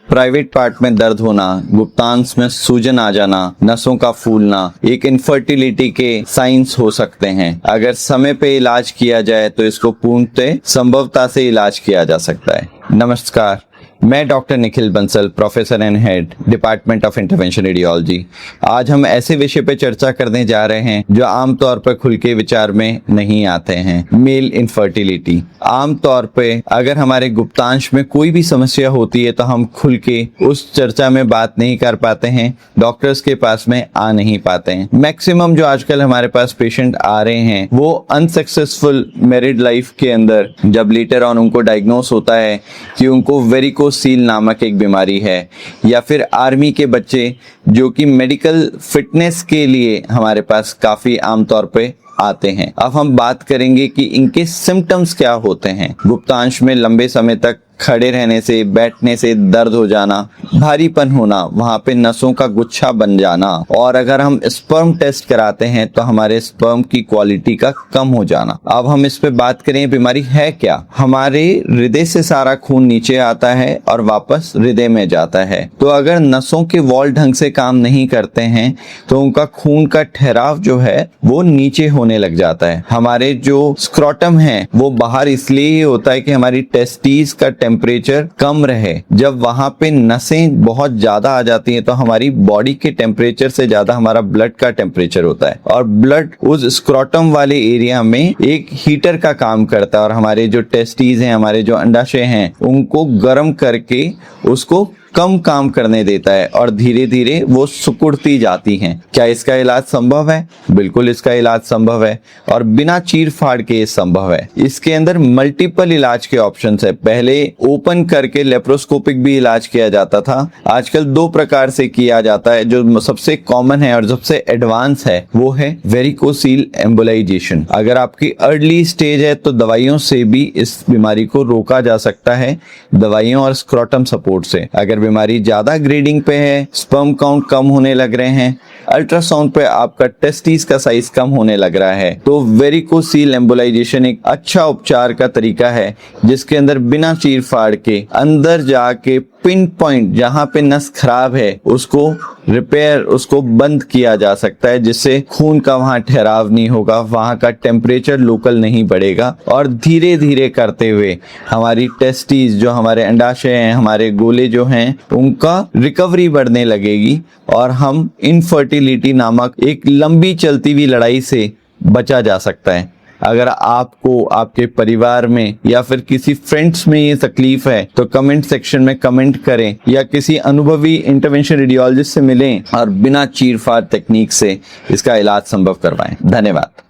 Private part में दर्द होना, गुप्तांश में सूजन आ जाना, नसों का फूलना एक इनफर्टिलिटी के साइंस हो सकते हैं। अगर समय पे इलाज किया जाए तो इसको पूर्णतः संभवता से इलाज किया जा सकता है। नमस्कार, मैं doctor Nikhil Bansal, professor and head department of intervention radiology. आज हम ऐसे विषय पे चर्चा करने जा रहे हैं जो आमतौर पर खुल के विचार में नहीं आते हैं, मेल इनफर्टिलिटी। आमतौर पे अगर हमारे गुप्तांश में कोई भी समस्या होती है तो हम खुल के उस चर्चा में बात नहीं कर पाते हैं, डॉक्टर्स के पास में आ नहीं पाते हैं। मैक्सिमम जो आजकल हमारे पास पेशेंट आ रहे हैं वो अनसक्सेसफुल मैरिड लाइफ के अंदर जब लेटर ऑन उनको डायग्नोस होता है कि उनको वेरिकोसील नामक एक बीमारी है, या फिर आर्मी के बच्चे जो कि मेडिकल फिटनेस के लिए हमारे पास काफी आमतौर पे आते हैं। अब हम बात करेंगे कि इनके सिम्टम्स क्या होते हैं। गुप्तांश में लंबे समय तक खड़े रहने से, बैठने से दर्द हो जाना, भारीपन होना, वहां पे नसों का गुच्छा बन जाना, और अगर हम स्पर्म टेस्ट कराते हैं तो हमारे स्पर्म की क्वालिटी का कम हो जाना। अब हम इस पे बात करें बीमारी है क्या। हमारे हृदय से सारा खून नीचे आता है और वापस हृदय में जाता है, तो अगर नसों के वॉल ढंग से काम नहीं करते हैं तो उनका खून का ठहराव जो है वो नीचे होने लग जाता है। हमारे जो स्क्रोटम है वो बाहर इसलिए ही होता है कि हमारी टेस्टीज का टेम्परेचर कम रहे। जब वहां पे नसें बहुत ज्यादा आ जाती हैं तो हमारी बॉडी के टेम्परेचर से ज्यादा हमारा ब्लड का टेम्परेचर होता है, और ब्लड उस स्क्रोटम वाले एरिया में एक हीटर का काम करता है, और हमारे जो टेस्टीज हैं, हमारे जो अंडाशय हैं, उनको गर्म करके उसको कम काम करने देता है और धीरे धीरे वो सिकुड़ती जाती हैं। क्या इसका इलाज संभव है? बिल्कुल इसका इलाज संभव है, और बिना चीर फाड़ के ये संभव है। इसके अंदर मल्टीपल इलाज के ऑप्शंस है। पहले ओपन करके लेप्रोस्कोपिक भी इलाज किया जाता था, आजकल 2 प्रकार से किया जाता है। जो सबसे कॉमन है और सबसे एडवांस है वो है वेरिकोसील एम्बोलाइजेशन। अगर आपकी अर्ली स्टेज है तो दवाइयों से भी इस बीमारी को रोका जा सकता है, दवाइयों और स्क्रोटम सपोर्ट से। अगर बीमारी ज्यादा ग्रेडिंग पे है, स्पर्म काउंट कम होने लग रहे हैं, अल्ट्रासाउंड पे आपका टेस्टिस का साइज कम होने लग रहा है, तो वेरिकोसील एम्बोलाइजेशन एक अच्छा उपचार का तरीका है जिसके अंदर बिना चीर फाड़ के अंदर जाके पिन पॉइंट जहां पे नस खराब है उसको रिपेयर, उसको बंद किया जा सकता है, जिससे खून का वहां ठहराव नहीं होगा, वहां का टेम्परेचर लोकल नहीं बढ़ेगा, और धीरे धीरे करते हुए हमारी टेस्टीज, जो हमारे अंडाशय हैं, हमारे गोले जो हैं, उनका रिकवरी बढ़ने लगेगी और हम इनफर्टिलिटी नामक एक लंबी चलती हुई लड़ाई से बचा जा सकता है। अगर आपको, आपके परिवार में या फिर किसी फ्रेंड्स में ये तकलीफ है तो कमेंट सेक्शन में कमेंट करें, या किसी अनुभवी इंटरवेंशन रेडियोलॉजिस्ट से मिलें और बिना चीर फाड़ टेक्निक से इसका इलाज संभव करवाएं। धन्यवाद।